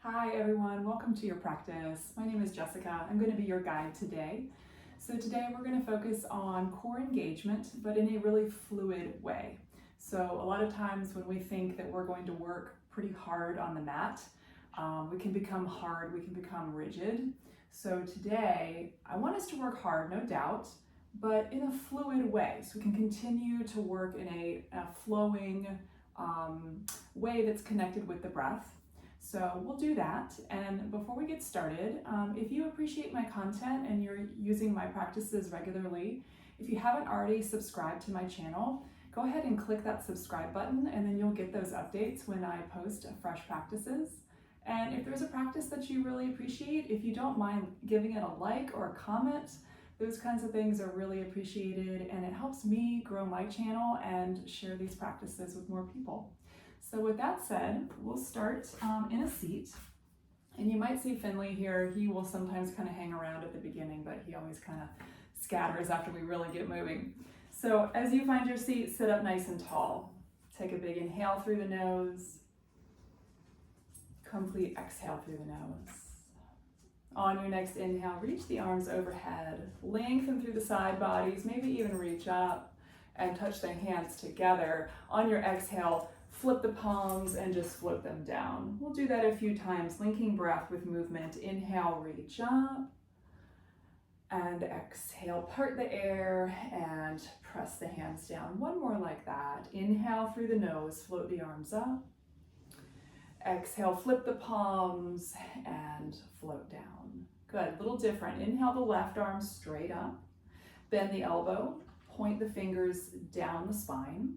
Hi everyone, welcome to your practice. My name is Jessica. I'm going to be your guide today. So today we're going to focus on core engagement, but in a really fluid way. So a lot of times when we think that we're going to work pretty hard on the mat, we can become hard, we can become rigid. So today I want us to work hard, no doubt, but in a fluid way. So we can continue to work in a flowing way that's connected with the breath. So we'll do that, and before we get started, if you appreciate my content and you're using my practices regularly, if you haven't already subscribed to my channel, go ahead and click that subscribe button and then you'll get those updates when I post fresh practices. And if there's a practice that you really appreciate, if you don't mind giving it a like or a comment, those kinds of things are really appreciated, and it helps me grow my channel and share these practices with more people. So with that said, we'll start in a seat, and you might see Finley here. He will sometimes kind of hang around at the beginning, but he always kind of scatters after we really get moving. So as you find your seat, sit up nice and tall. Take a big inhale through the nose, complete exhale through the nose. On your next inhale, reach the arms overhead, lengthen through the side bodies, maybe even reach up and touch the hands together. On your exhale, flip the palms and just float them down. We'll do that a few times, linking breath with movement. Inhale, reach up, and exhale, part the air and press the hands down. One more like that. Inhale through the nose, float the arms up. Exhale, flip the palms and float down. Good, a little different. Inhale the left arm straight up, bend the elbow, point the fingers down the spine.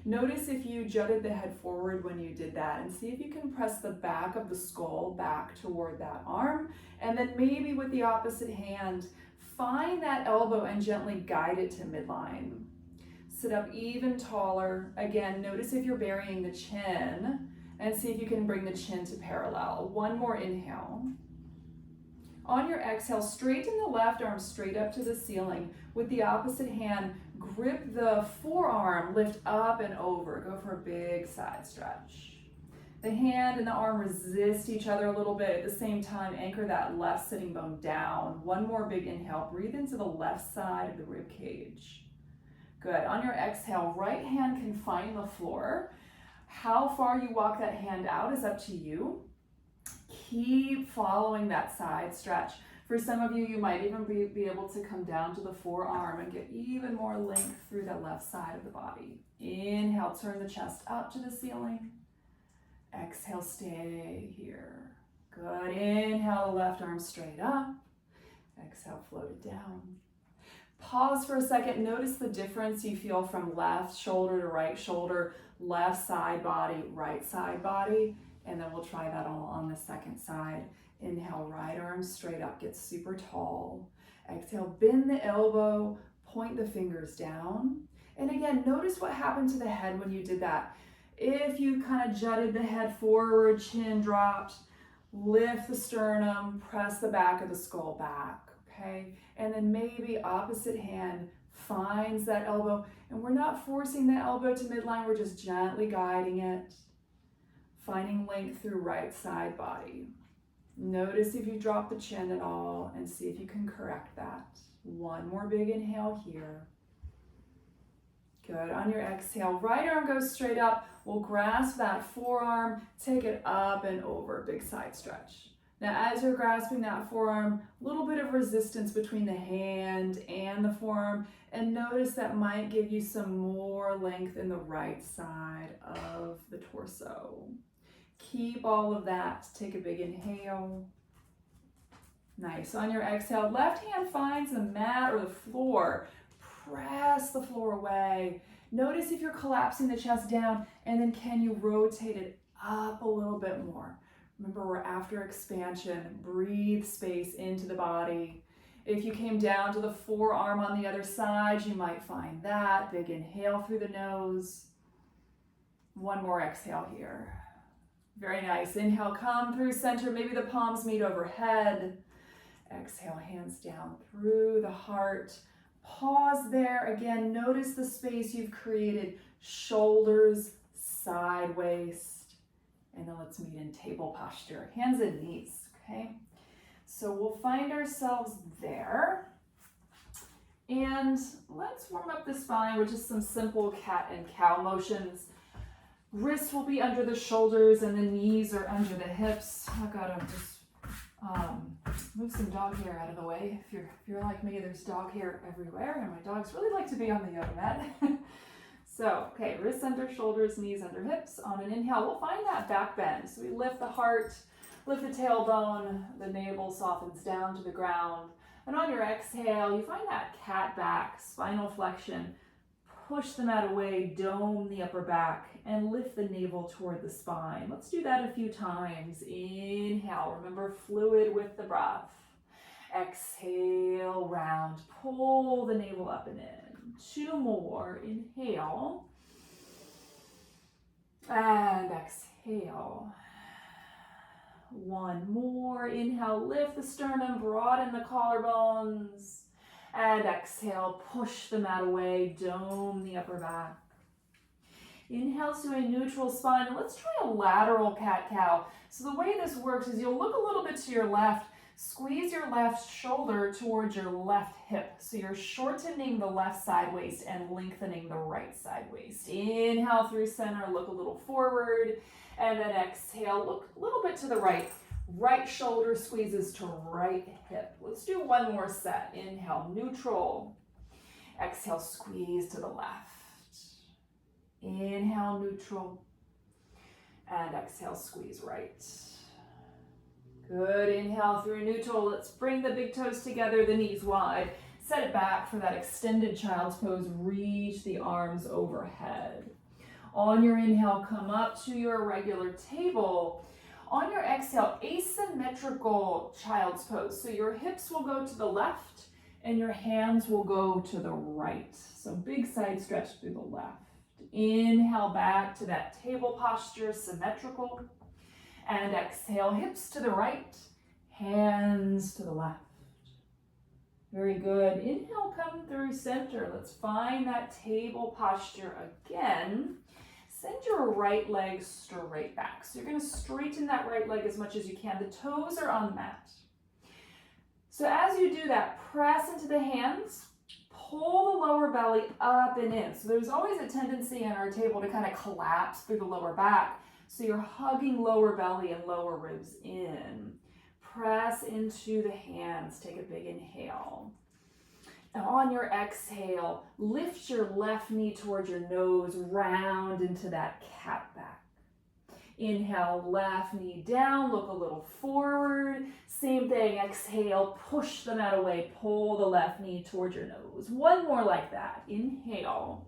Notice if you jutted the head forward when you did that, and see if you can press the back of the skull back toward that arm, and then maybe with the opposite hand, find that elbow and gently guide it to midline. Sit up even taller. Again, notice if you're burying the chin, and see if you can bring the chin to parallel. One more inhale. On your exhale, straighten the left arm straight up to the ceiling. With the opposite hand, grip the forearm, lift up and over. Go for a big side stretch. The hand and the arm resist each other a little bit. At the same time, anchor that left sitting bone down. One more big inhale. Breathe into the left side of the rib cage. Good. On your exhale, right hand can find the floor. How far you walk that hand out is up to you. Keep following that side stretch. For some of you, you might even be able to come down to the forearm and get even more length through the left side of the body. Inhale, turn the chest up to the ceiling. Exhale, stay here. Good. Inhale, the left arm straight up. Exhale, float it down. Pause for a second. Notice the difference you feel from left shoulder to right shoulder, left side body, right side body. And then we'll try that all on the second side. Inhale, right arm straight up, get super tall. Exhale, bend the elbow, point the fingers down. And again, notice what happened to the head when you did that. If you kind of jutted the head forward, chin dropped, lift the sternum, press the back of the skull back, okay? And then maybe opposite hand finds that elbow, and we're not forcing the elbow to midline, we're just gently guiding it. Finding length through right side body. Notice if you drop the chin at all and see if you can correct that. One more big inhale here. Good. On your exhale, right arm goes straight up. We'll grasp that forearm, take it up and over, big side stretch. Now as you're grasping that forearm, a little bit of resistance between the hand and the forearm, and notice that might give you some more length in the right side of the torso. Keep all of that. Take a big inhale. Nice. On your exhale, left hand finds the mat or the floor. Press the floor away. Notice if you're collapsing the chest down, and then can you rotate it up a little bit more? Remember, we're after expansion. Breathe space into the body. If you came down to the forearm on the other side, you might find that. Big inhale through the nose. One more exhale here. Very nice. Inhale, come through center. Maybe the palms meet overhead. Exhale, hands down through the heart. Pause there. Again, notice the space you've created. Shoulders, side waist. And then let's meet in table posture, hands and knees, okay? So we'll find ourselves there. And let's warm up the spine with just some simple cat and cow motions. Wrists will be under the shoulders and the knees are under the hips. I've got to just move some dog hair out of the way. If you're like me, there's dog hair everywhere, and my dogs really like to be on the yoga mat. So, okay, wrists under shoulders, knees under hips. On an inhale, we'll find that back bend. So we lift the heart, lift the tailbone, the navel softens down to the ground. And on your exhale, you find that cat back, spinal flexion. Push the mat away, dome the upper back, and lift the navel toward the spine. Let's do that a few times. Inhale, remember fluid with the breath. Exhale, round, pull the navel up and in. 2 more, inhale. And exhale. 1 more, inhale, lift the sternum, broaden the collarbones. And exhale, push the mat away, dome the upper back. Inhale to a neutral spine, and let's try a lateral cat-cow. So the way this works is you'll look a little bit to your left, squeeze your left shoulder towards your left hip. So you're shortening the left side waist and lengthening the right side waist. Inhale through center, look a little forward, and then exhale, look a little bit to the right. Right shoulder squeezes to right hip. Let's do 1 more set. Inhale, neutral. Exhale, squeeze to the left. Inhale, neutral. And exhale, squeeze right. Good, inhale through neutral. Let's bring the big toes together, the knees wide. Set it back for that extended child's pose. Reach the arms overhead. On your inhale, come up to your regular table. On your exhale, asymmetrical child's pose. So your hips will go to the left and your hands will go to the right. So big side stretch through the left. Inhale back to that table posture, symmetrical. And exhale, hips to the right, hands to the left. Very good. Inhale, come through center. Let's find that table posture again. Send your right leg straight back. So you're going to straighten that right leg as much as you can. The toes are on the mat. So as you do that, press into the hands, pull the lower belly up and in. So there's always a tendency in our table to kind of collapse through the lower back. So you're hugging lower belly and lower ribs in. Press into the hands. Take a big inhale. Now on your exhale, lift your left knee towards your nose, round into that cat back. Inhale, left knee down, look a little forward. Same thing, exhale, push the mat away, pull the left knee towards your nose. 1 more like that. Inhale.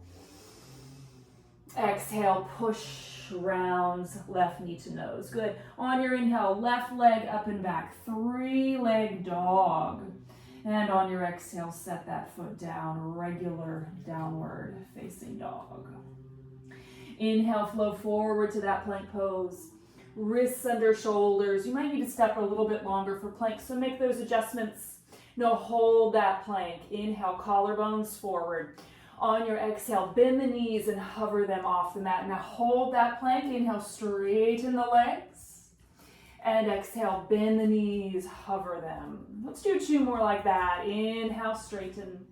Exhale, push, rounds, left knee to nose. Good. On your inhale, left leg up and back, 3-leg dog. And on your exhale, set that foot down, regular downward facing dog. Inhale, flow forward to that plank pose. Wrists under shoulders. You might need to step a little bit longer for plank, so make those adjustments. No, hold that plank. Inhale, collarbones forward. On your exhale, bend the knees and hover them off the mat. Now hold that plank. Inhale, straighten the legs. And exhale, bend the knees, hover them. Let's do 2 more like that. Inhale, straighten.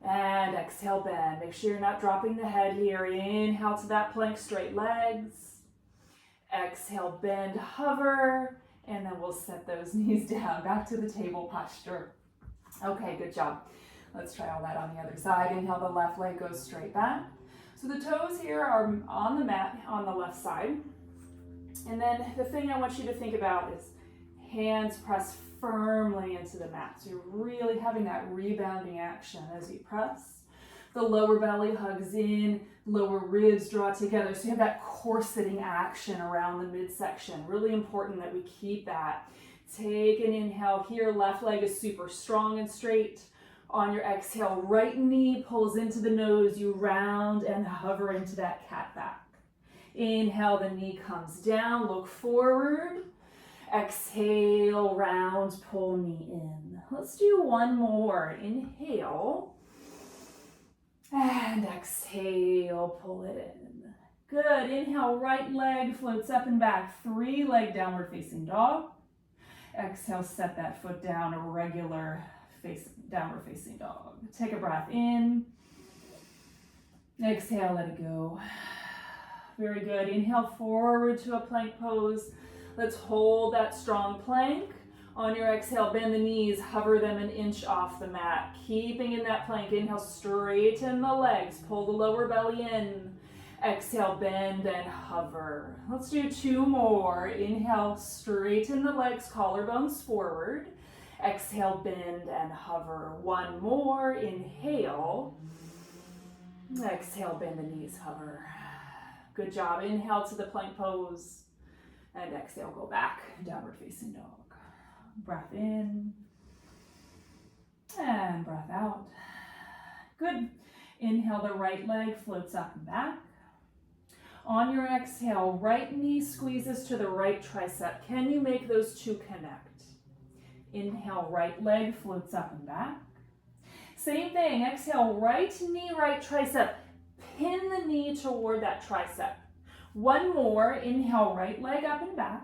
And exhale, bend. Make sure you're not dropping the head here. Inhale to that plank, straight legs. Exhale, bend, hover. And then we'll set those knees down. Back to the table posture. Okay, good job. Let's try all that on the other side. Inhale, the left leg goes straight back. So the toes here are on the mat on the left side. And then the thing I want you to think about is hands press firmly into the mat. So you're really having that rebounding action as you press. The lower belly hugs in, lower ribs draw together. So you have that corseting action around the midsection. Really important that we keep that. Take an inhale here. Left leg is super strong and straight. On your exhale, right knee pulls into the nose. You round and hover into that cat back. Inhale, the knee comes down, look forward. Exhale, round, pull knee in. Let's do 1 more. Inhale. And exhale, pull it in. Good. Inhale, right leg floats up and back. 3-leg downward facing dog. Exhale, set that foot down, a regular downward facing dog. Take a breath in. Exhale, let it go. Very good. Inhale, forward to a plank pose. Let's hold that strong plank. On your exhale, bend the knees, hover them an inch off the mat. Keeping in that plank, inhale, straighten the legs, pull the lower belly in. Exhale, bend and hover. Let's do 2 more. Inhale, straighten the legs, collarbones forward. Exhale, bend and hover. 1 more. Inhale. Exhale, bend the knees, hover. Good job. Inhale to the plank pose. And exhale, go back, downward facing dog. Breath in. And breath out. Good. Inhale, the right leg floats up and back. On your exhale, right knee squeezes to the right tricep. Can you make those 2 connect? Inhale, right leg floats up and back. Same thing, exhale, right knee, right tricep. Pin the knee toward that tricep. 1 more, inhale, right leg up and back.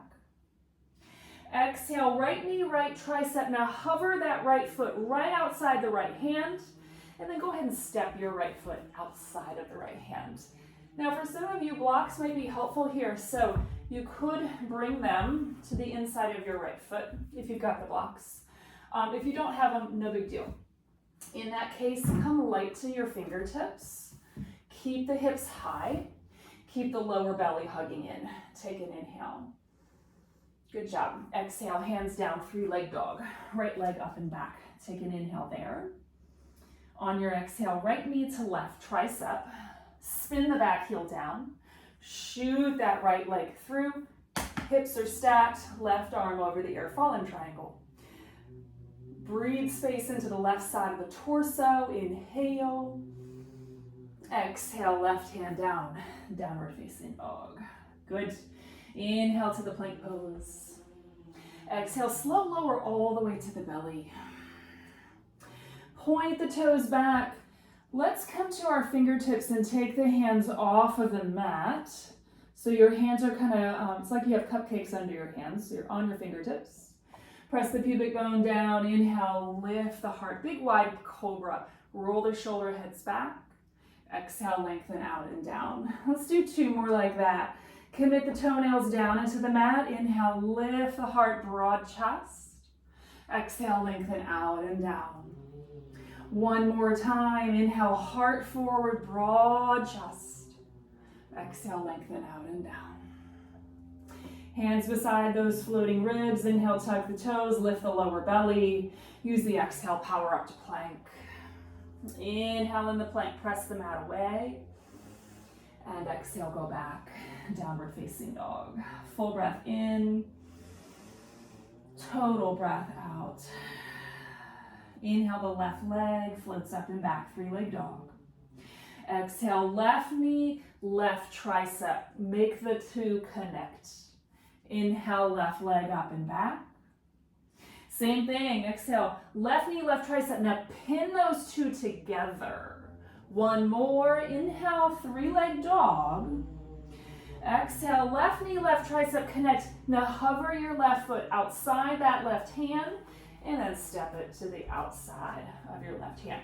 Exhale, right knee, right tricep. Now hover that right foot right outside the right hand, and then go ahead and step your right foot outside of the right hand. Now for some of you, blocks might be helpful here, so you could bring them to the inside of your right foot if you've got the blocks. If you don't have them, no big deal. In that case, come light to your fingertips. Keep the hips high. Keep the lower belly hugging in. Take an inhale. Good job. Exhale, hands down, 3-leg dog. Right leg up and back. Take an inhale there. On your exhale, right knee to left tricep. Spin the back heel down. Shoot that right leg through. Hips are stacked. Left arm over the ear. Fallen triangle. Breathe space into the left side of the torso. Inhale. Exhale, left hand down. Downward facing dog. Good. Inhale to the plank pose. Exhale, slow lower all the way to the belly. Point the toes back. Let's come to our fingertips and take the hands off of the mat. So your hands are kind of, it's like you have cupcakes under your hands. So you're on your fingertips. Press the pubic bone down. Inhale, lift the heart. Big wide cobra. Roll the shoulder heads back. Exhale, lengthen out and down. Let's do 2 more like that. Commit the toenails down into the mat. Inhale, lift the heart, broad chest. Exhale, lengthen out and down. 1 more time. Inhale, heart forward, broad chest. Exhale, lengthen out and down. Hands beside those floating ribs. Inhale, tuck the toes, lift the lower belly. Use the exhale, power up to plank. Inhale in the plank, press the mat away. And exhale, go back, downward facing dog. Full breath in. Total breath out. Inhale, the left leg floats up and back, 3-leg dog. Exhale, left knee, left tricep. Make the 2 connect. Inhale, left leg up and back. Same thing, exhale, left knee, left tricep. Now pin those 2 together. 1 more, inhale, 3-leg dog. Exhale, left knee, left tricep, connect. Now hover your left foot outside that left hand, and then step it to the outside of your left hand.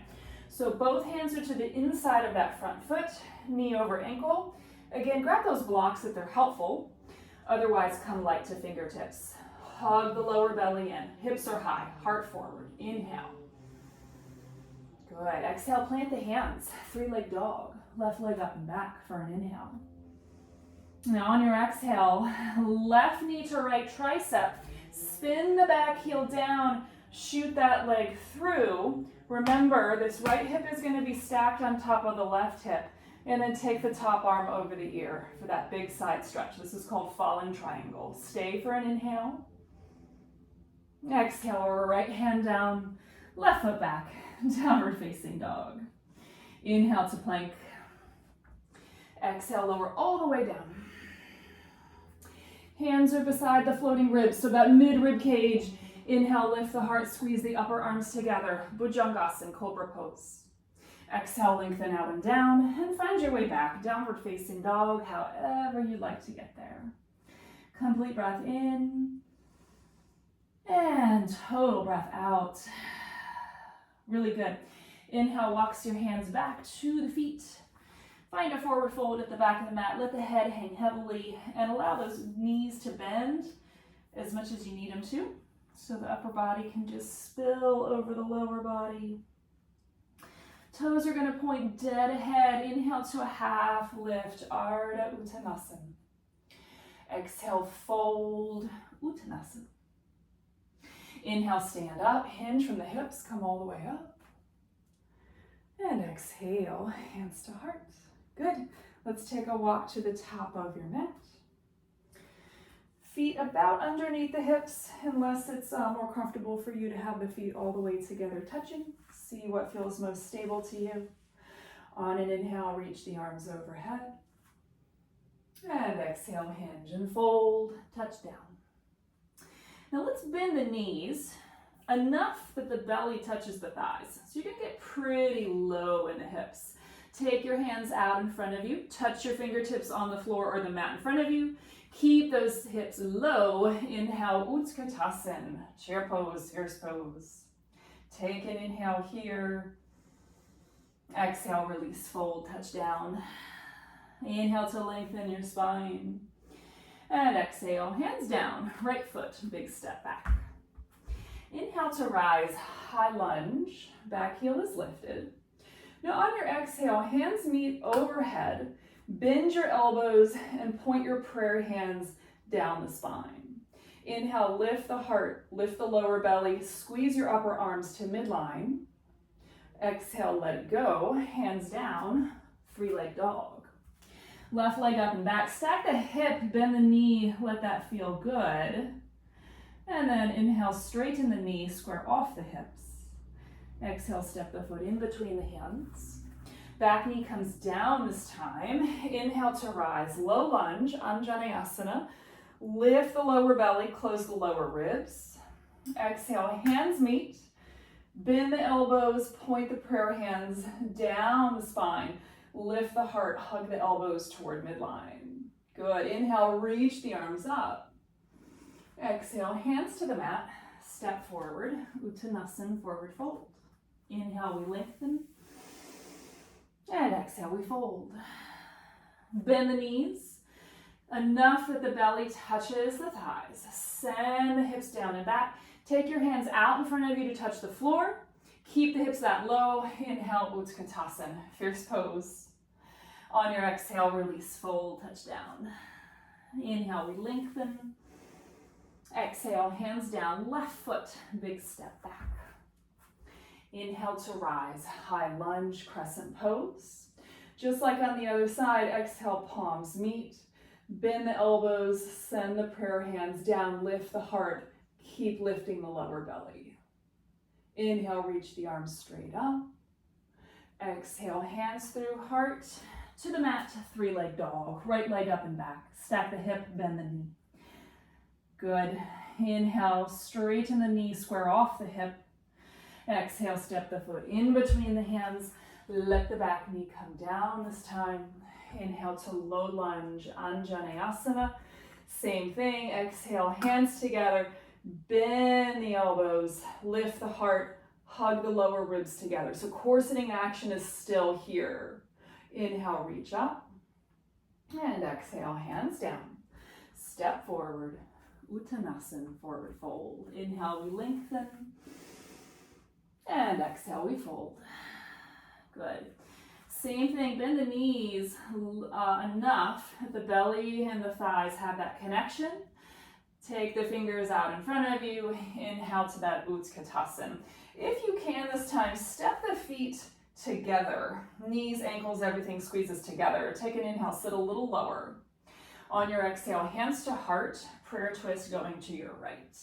So both hands are to the inside of that front foot, knee over ankle. Again, grab those blocks if they're helpful. Otherwise, come light to fingertips. Hug the lower belly in. Hips are high, heart forward. Inhale. Good. Exhale, plant the hands. 3-leg dog. Left leg up and back for an inhale. Now on your exhale, left knee to right tricep. Spin the back heel down. Shoot that leg through. Remember, this right hip is going to be stacked on top of the left hip. And then take the top arm over the ear for that big side stretch. This is called fallen triangle. Stay for an inhale. Exhale, right hand down, left foot back, downward facing dog. Inhale to plank. Exhale, lower all the way down. Hands are beside the floating ribs, so about mid-rib cage. Inhale, lift the heart, squeeze the upper arms together. Bhujangasana, cobra pose. Exhale, lengthen out and down, and find your way back. Downward facing dog, however you'd like to get there. Complete breath in, and total breath out. Really good. Inhale, walks your hands back to the feet. Find a forward fold at the back of the mat. Let the head hang heavily, and allow those knees to bend as much as you need them to, so the upper body can just spill over the lower body. Toes are going to point dead ahead. Inhale to a half lift, Ardha Uttanasana. Exhale, fold, Uttanasana. Inhale, stand up, hinge from the hips, come all the way up. And exhale, hands to heart. Good. Let's take a walk to the top of your mat. Feet about underneath the hips, unless it's more comfortable for you to have the feet all the way together touching. See what feels most stable to you. On an inhale, reach the arms overhead. And exhale, hinge and fold, touch down. Now let's bend the knees enough that the belly touches the thighs. So you're gonna get pretty low in the hips. Take your hands out in front of you. Touch your fingertips on the floor or the mat in front of you. Keep those hips low. Inhale, Utkatasana, chair pose, horse pose. Take an inhale here. Exhale, release, fold, touch down. Inhale to lengthen your spine. And exhale, hands down, right foot, big step back. Inhale to rise, high lunge, back heel is lifted. Now on your exhale, hands meet overhead, bend your elbows and point your prayer hands down the spine. Inhale, lift the heart, lift the lower belly, squeeze your upper arms to midline. Exhale, let it go, hands down, three-leg dog. Left leg up and back, stack the hip, bend the knee, let that feel good. And then inhale, straighten the knee, square off the hips. Exhale, step the foot in between the hands. Back knee comes down this time. Inhale to rise, low lunge, Anjaneyasana. Lift the lower belly, close the lower ribs. Exhale, hands meet. Bend the elbows, point the prayer hands down the spine. Lift the heart, hug the elbows toward midline. Good. Inhale, reach the arms up. Exhale, hands to the mat. Step forward, Uttanasana, forward fold. Inhale, we lengthen. And exhale, we fold. Bend the knees enough that the belly touches the thighs. Send the hips down and back. Take your hands out in front of you to touch the floor. Keep the hips that low. Inhale, Utkatasana, fierce pose. On your exhale, release, fold, touch down. Inhale, we lengthen. Exhale, hands down, left foot, big step back. Inhale to rise, high lunge, crescent pose. Just like on the other side, exhale, palms meet. Bend the elbows, send the prayer hands down, lift the heart, keep lifting the lower belly. Inhale, reach the arms straight up. Exhale, hands through heart to the mat, three-leg dog. Right leg up and back. Stack the hip, bend the knee. Good. Inhale, straighten the knee, square off the hip. Exhale, step the foot in between the hands. Let the back knee come down this time. Inhale to low lunge, Anjaneyasana. Same thing. Exhale, hands together. Bend the elbows, lift the heart, hug the lower ribs together. So core sitting action is still here. Inhale, reach up. And exhale, hands down. Step forward, Uttanasana, forward fold. Inhale, we lengthen. And exhale, we fold. Good. Same thing, bend the knees enough that the belly and the thighs have that connection. Take the fingers out in front of you. Inhale to that Utkatasana. If you can this time, step the feet together. Knees, ankles, everything squeezes together. Take an inhale, sit a little lower. On your exhale, hands to heart, prayer twist going to your right.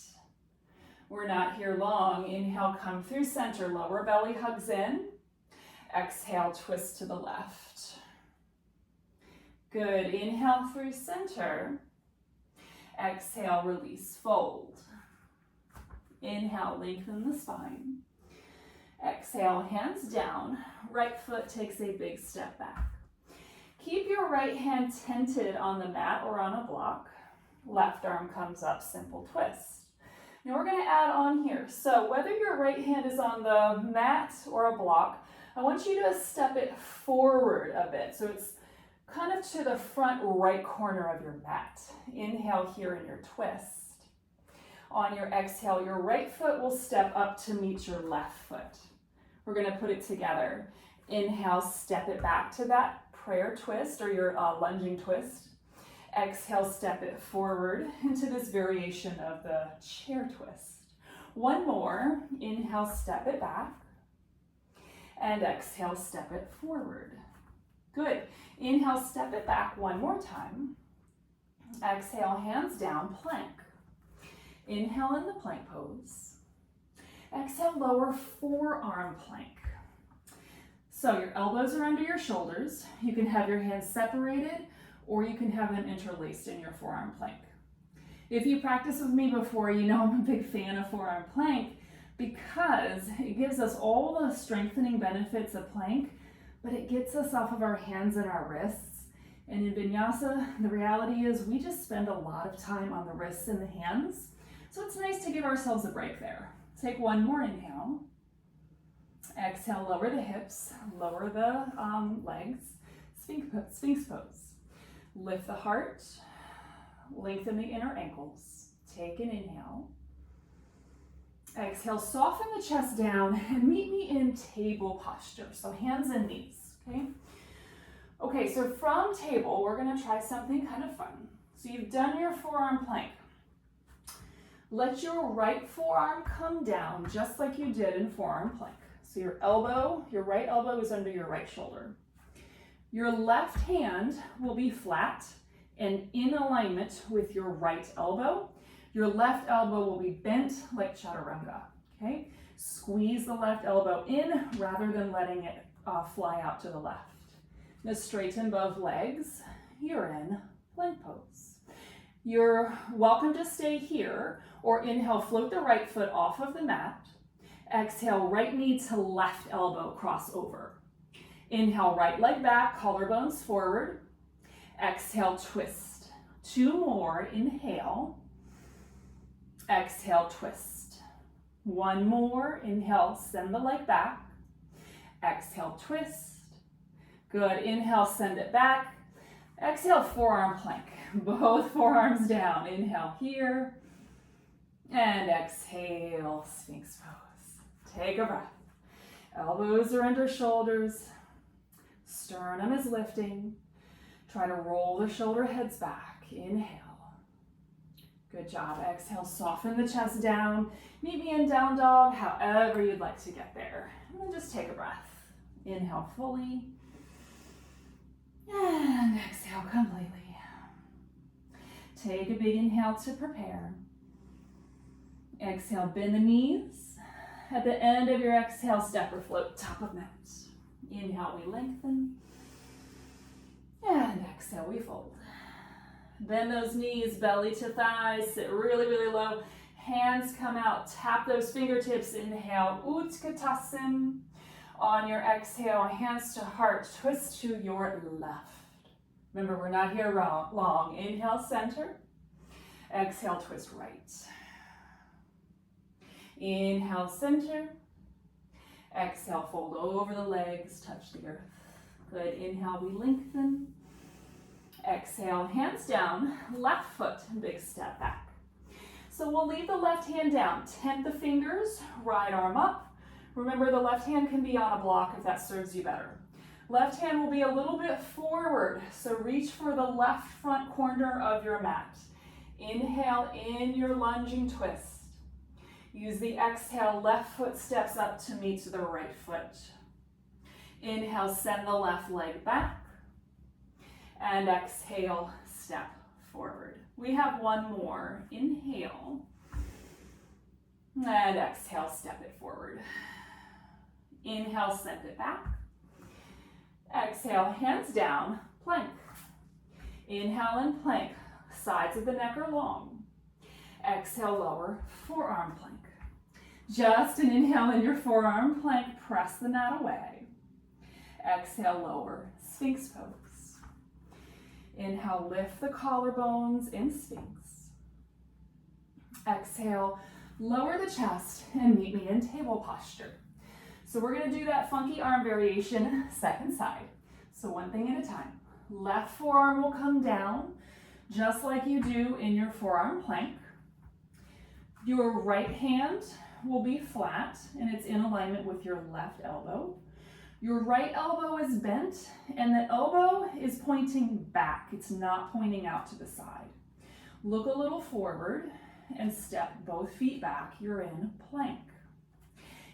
We're not here long. Inhale, come through center, lower belly hugs in. Exhale, twist to the left. Good. Inhale through center. Exhale, release, fold. Inhale, lengthen the spine. Exhale, hands down. Right foot takes a big step back. Keep your right hand tented on the mat or on a block. Left arm comes up, simple twist. Now we're going to add on here. So whether your right hand is on the mat or a block, I want you to step it forward a bit. So it's kind of to the front right corner of your mat. Inhale here in your twist. On your exhale, your right foot will step up to meet your left foot. We're going to put it together. Inhale, step it back to that prayer twist or your lunging twist. Exhale, step it forward into this variation of the chair twist. One more. Inhale, step it back. And exhale, step it forward. Good. Inhale, step it back one more time. Exhale, hands down, plank. Inhale in the plank pose. Exhale, lower forearm plank. So your elbows are under your shoulders. You can have your hands separated or you can have them interlaced in your forearm plank. If you practiced with me before, you know I'm a big fan of forearm plank because it gives us all the strengthening benefits of plank, but it gets us off of our hands and our wrists. And in Vinyasa, the reality is we just spend a lot of time on the wrists and the hands. So it's nice to give ourselves a break there. Take one more inhale. Exhale, lower the hips, lower the legs, Sphinx pose. Lift the heart, lengthen the inner ankles. Take an inhale. Exhale, soften the chest down and meet me in table posture. So hands and knees, okay? Okay, so from table, we're gonna try something kind of fun. So you've done your forearm plank. Let your right forearm come down just like you did in forearm plank. So your right elbow is under your right shoulder. Your left hand will be flat and in alignment with your right elbow. Your left elbow will be bent like chaturanga, okay? Squeeze the left elbow in rather than letting it fly out to the left. Now straighten both legs. You're in plank pose. You're welcome to stay here or inhale, float the right foot off of the mat. Exhale, right knee to left elbow, cross over. Inhale, right leg back, collarbones forward. Exhale, twist. Two more, inhale. Exhale, twist. One more, inhale, send the leg back. Exhale, twist. Good, inhale, send it back. Exhale, forearm plank. Both forearms down. Inhale here. And exhale, Sphinx pose. Take a breath. Elbows are under shoulders. Sternum is lifting. Try to roll the shoulder heads back. Inhale. Good job. Exhale, soften the chest down. Meet me in down dog, however you'd like to get there. And then just take a breath. Inhale fully. And exhale completely. Take a big inhale to prepare. Exhale, bend the knees. At the end of your exhale, step or float, top of mat. Inhale, we lengthen. And exhale, we fold. Bend those knees, belly to thighs, sit really, really low. Hands come out, tap those fingertips. Inhale, Utkatasana. On your exhale, hands to heart, twist to your left. Remember, we're not here long. Inhale, center. Exhale, twist right. Inhale, center. Exhale, fold over the legs, touch the earth. Good. Inhale, we lengthen. Exhale, hands down, left foot, big step back. So we'll leave the left hand down, tent the fingers, right arm up. Remember, the left hand can be on a block if that serves you better. Left hand will be a little bit forward, so reach for the left front corner of your mat. Inhale in your lunging twist. Use the exhale, left foot steps up to meet the right foot. Inhale, send the left leg back. And exhale, step forward. We have one more. Inhale. And exhale, step it forward. Inhale, send it back. Exhale, hands down, plank. Inhale and plank. Sides of the neck are long. Exhale, lower, forearm plank. Just an inhale in your forearm plank, press the mat away. Exhale, lower, Sphinx pose. Inhale, lift the collarbones in Sphinx. Exhale, lower the chest and meet me in table posture. So we're gonna do that funky arm variation, second side. So one thing at a time. Left forearm will come down, just like you do in your forearm plank. Your right hand will be flat and it's in alignment with your left elbow. Your right elbow is bent and the elbow is pointing back. It's not pointing out to the side. Look a little forward and step both feet back. You're in plank.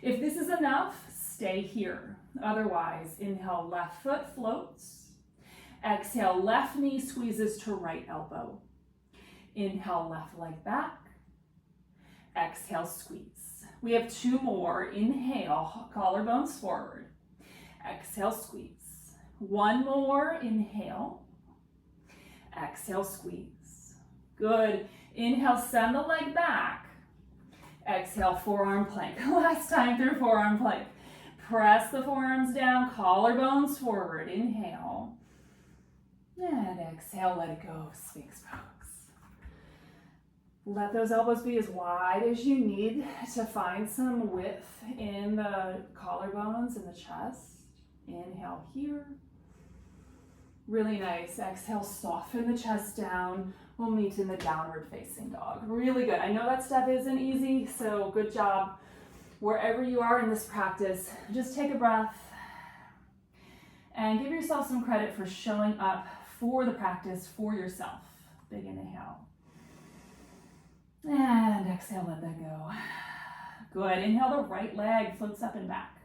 If this is enough, stay here. Otherwise, inhale, left foot floats. Exhale, left knee squeezes to right elbow. Inhale, left leg back. Exhale, squeeze. We have two more. Inhale, collarbones forward. Exhale, squeeze. One more, inhale. Exhale, squeeze. Good. Inhale, send the leg back. Exhale, forearm plank. Last time through forearm plank. Press the forearms down, collarbones forward. Inhale. And exhale, let it go, Sphinx pose. Let those elbows be as wide as you need to find some width in the collarbones and the chest. Inhale here. Really nice. Exhale, soften the chest down. We'll meet in the downward facing dog. Really good. I know that step isn't easy, so good job. Wherever you are in this practice, just take a breath and give yourself some credit for showing up for the practice for yourself. Big inhale. And exhale, let that go. Good. Inhale, the right leg floats up and back.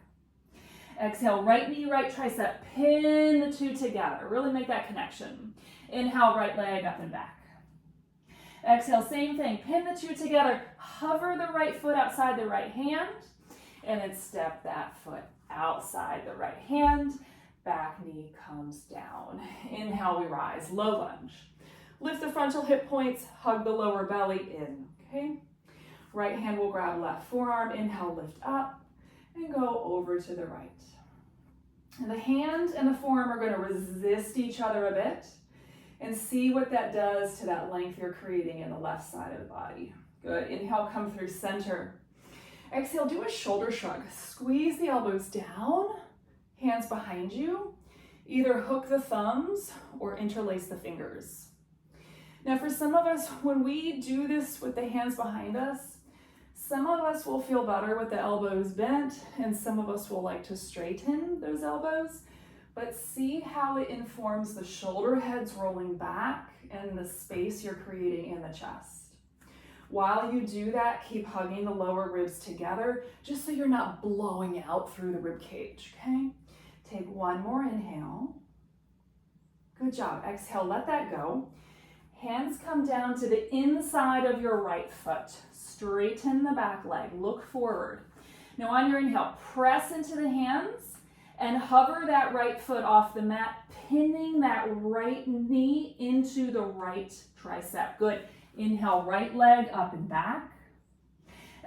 Exhale, right knee, right tricep. Pin the two together. Really make that connection. Inhale, right leg up and back. Exhale, same thing. Pin the two together. Hover the right foot outside the right hand. And then step that foot outside the right hand. Back knee comes down. Inhale, we rise. Low lunge. Lift the frontal hip points. Hug the lower belly in. Okay. Right hand will grab left forearm. Inhale, lift up. And go over to the right. And the hand and the forearm are going to resist each other a bit. And see what that does to that length you're creating in the left side of the body. Good. Inhale, come through center. Exhale, do a shoulder shrug. Squeeze the elbows down, hands behind you. Either hook the thumbs or interlace the fingers. Now for some of us, when we do this with the hands behind us, some of us will feel better with the elbows bent, and some of us will like to straighten those elbows. But see how it informs the shoulder heads rolling back and the space you're creating in the chest. While you do that, keep hugging the lower ribs together, just so you're not blowing out through the rib cage, okay? Take one more inhale. Good job. Exhale, let that go. Hands come down to the inside of your right foot. Straighten the back leg, look forward. Now on your inhale, press into the hands and hover that right foot off the mat, pinning that right knee into the right tricep. Good. Inhale, right leg up and back.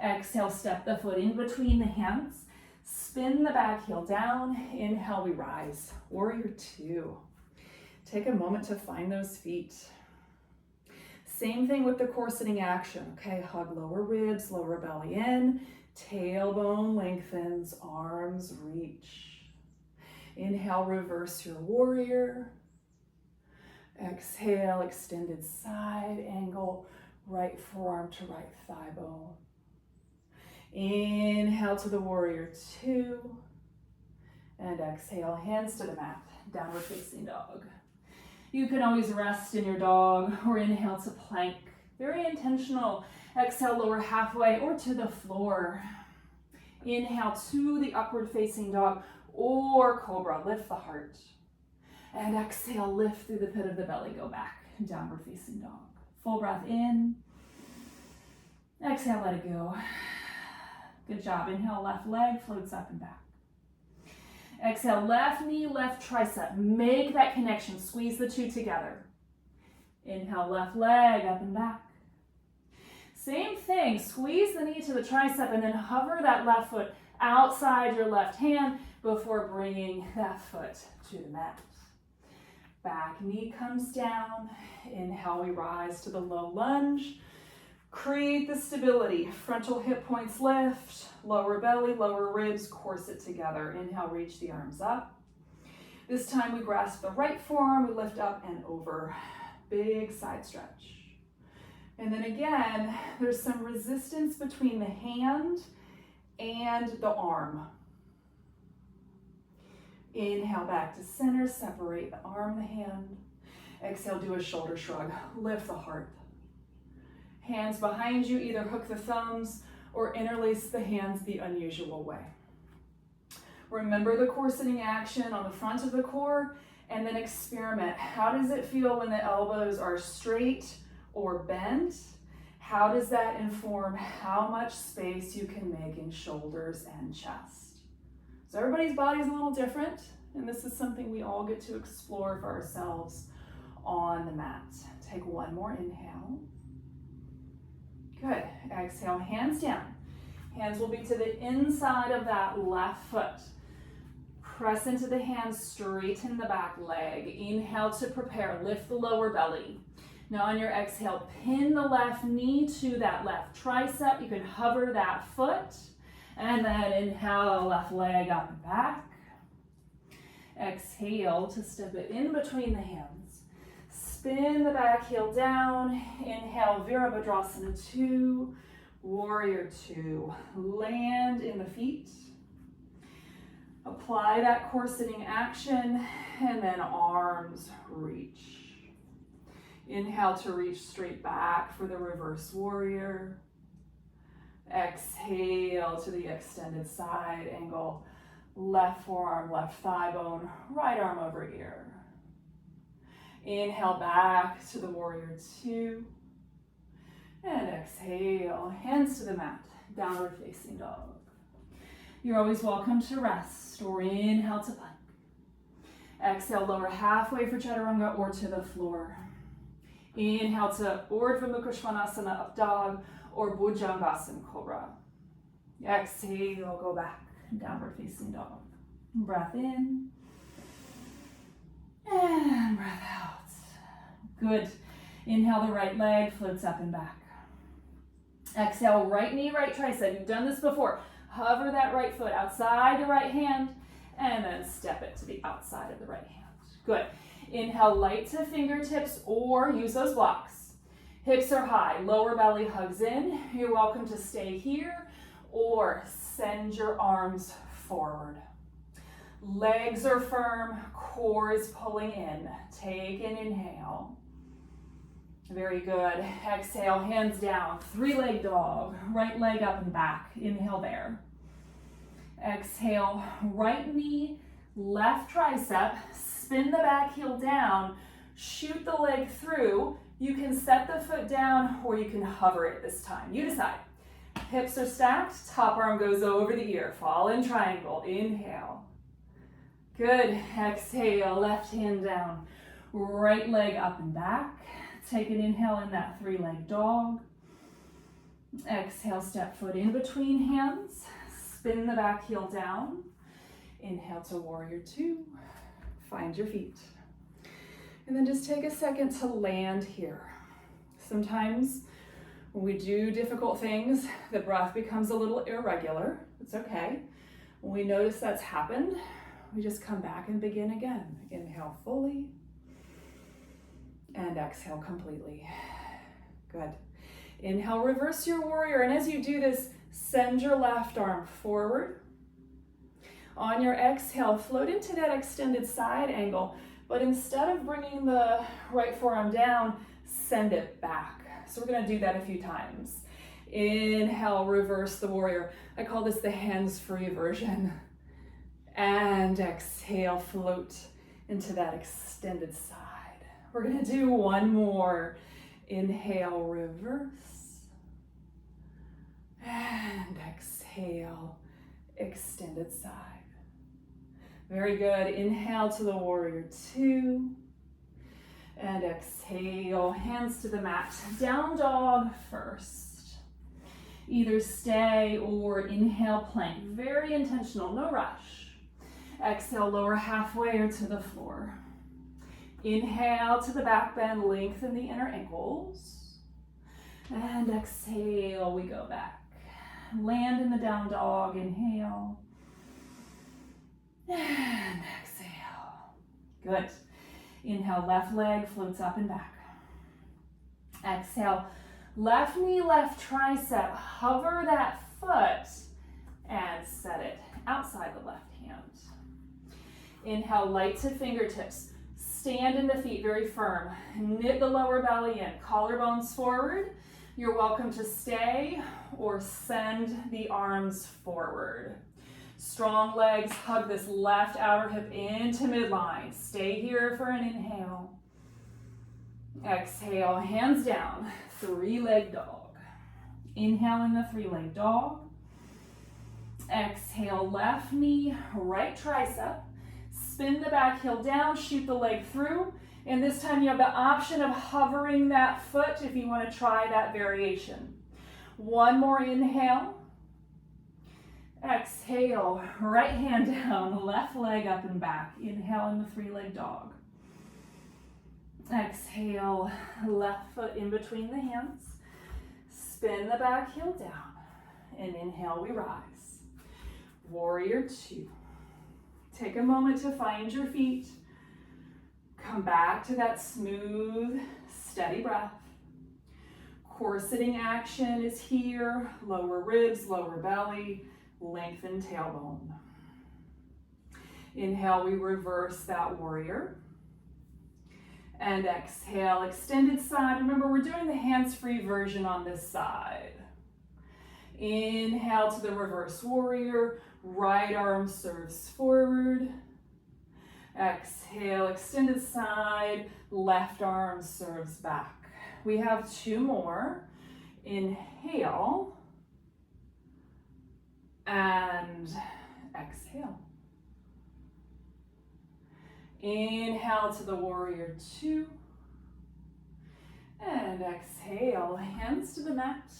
Exhale, step the foot in between the hands. Spin the back heel down. Inhale, we rise. Warrior two. Take a moment to find those feet. Same thing with the core sitting action. Okay, hug lower ribs, lower belly in. Tailbone lengthens, arms reach. Inhale, reverse your warrior. Exhale, extended side angle, right forearm to right thigh bone. Inhale to the warrior two. And exhale, hands to the mat, downward facing dog. You can always rest in your dog or inhale to plank. Very intentional. Exhale, lower halfway or to the floor. Inhale to the upward facing dog or cobra, lift the heart. And exhale, lift through the pit of the belly, go back, downward facing dog. Full breath in. Exhale, let it go. Good job. Inhale, left leg floats up and back. Exhale, left knee, left tricep. Make that connection, squeeze the two together. Inhale, left leg up and back. Same thing. Squeeze the knee to the tricep and then hover that left foot outside your left hand before bringing that foot to the mat. Back knee comes down. Inhale, we rise to the low lunge. Create the stability. Frontal hip points lift, lower belly, lower ribs, corset together. Inhale, reach the arms up. This time we grasp the right forearm, we lift up and over. Big side stretch. And then again, there's some resistance between the hand and the arm. Inhale back to center, separate the arm, the hand. Exhale, do a shoulder shrug, lift the heart. Hands behind you, either hook the thumbs or interlace the hands the unusual way. Remember the core sitting action on the front of the core, and then experiment. How does it feel when the elbows are straight or bent? How does that inform how much space you can make in shoulders and chest? So everybody's body is a little different, and this is something we all get to explore for ourselves on the mat. Take one more inhale. Good. Exhale, hands down. Hands will be to the inside of that left foot. Press into the hands, straighten the back leg. Inhale to prepare, lift the lower belly. Now on your exhale, pin the left knee to that left tricep. You can hover that foot. And then inhale, left leg up and back. Exhale to step it in between the hands. Spin the back heel down. Inhale, Virabhadrasana 2, Warrior 2. Land in the feet. Apply that core sitting action, and then arms reach. Inhale to reach straight back for the reverse warrior. Exhale to the extended side angle. Left forearm, left thigh bone, right arm over ear. Inhale back to the warrior 2. And exhale, hands to the mat, downward facing dog. You're always welcome to rest or inhale to plank. Exhale, lower halfway for chaturanga or to the floor. Inhale to Urdhva Mukha Svanasana, up dog, or Bhujangasana, cobra. Exhale, go back, downward facing dog. Breath in, and breath out. Good. Inhale, the right leg floats up and back. Exhale, right knee, right tricep. You've done this before. Hover that right foot outside the right hand, and then step it to the outside of the right hand. Good. Inhale, light to fingertips, or use those blocks. Hips are high, lower belly hugs in. You're welcome to stay here, or send your arms forward. Legs are firm, core is pulling in. Take an inhale. Very good. Exhale, hands down, 3-leg dog, right leg up and back. Inhale there. Exhale, right knee, left tricep, spin the back heel down, shoot the leg through. You can set the foot down or you can hover it this time. You decide. Hips are stacked, top arm goes over the ear. Fall in triangle. Inhale. Good. Exhale, left hand down, right leg up and back. Take an inhale in that 3-leg dog. Exhale, step foot in between hands. Spin the back heel down. Inhale to warrior 2. Find your feet. And then just take a second to land here. Sometimes when we do difficult things, the breath becomes a little irregular. It's okay. When we notice that's happened, we just come back and begin again. Inhale fully. And exhale completely. Good. Inhale, reverse your warrior. And as you do this, send your left arm forward. On your exhale, float into that extended side angle. But instead of bringing the right forearm down, send it back. So we're going to do that a few times. Inhale, reverse the warrior. I call this the hands-free version. And exhale, float into that extended side. We're going to do one more. Inhale, reverse. And exhale, extended side. Very good. Inhale to the warrior 2. And exhale, hands to the mat. Down dog first. Either stay or inhale, plank. Very intentional, no rush. Exhale, lower halfway or to the floor. Inhale to the back bend, lengthen the inner ankles. And exhale, we go back. Land in the down dog, inhale. And exhale. Good. Inhale, left leg floats up and back. Exhale, left knee, left tricep. Hover that foot and set it outside the left hand. Inhale, light to fingertips. Stand in the feet very firm. Knit the lower belly in. Collarbones forward. You're welcome to stay or send the arms forward. Strong legs, hug this left outer hip into midline. Stay here for an inhale. Exhale, hands down, three-leg dog. Inhale in the three-leg dog. Exhale, left knee, right tricep. Spin the back heel down, shoot the leg through. And this time you have the option of hovering that foot if you want to try that variation. One more inhale. Exhale, right hand down, left leg up and back. Inhale in the three-leg dog. Exhale, left foot in between the hands. Spin the back heel down. And inhale, we rise. Warrior two. Take a moment to find your feet. Come back to that smooth, steady breath. Core sitting action is here. Lower ribs, lower belly, lengthen tailbone. Inhale, we reverse that warrior. And exhale, extended side. Remember, we're doing the hands-free version on this side. Inhale to the reverse warrior. Right arm serves forward. Exhale, extended side. Left arm serves back. We have two more. Inhale. And exhale. Inhale to the warrior two. And exhale, hands to the mat.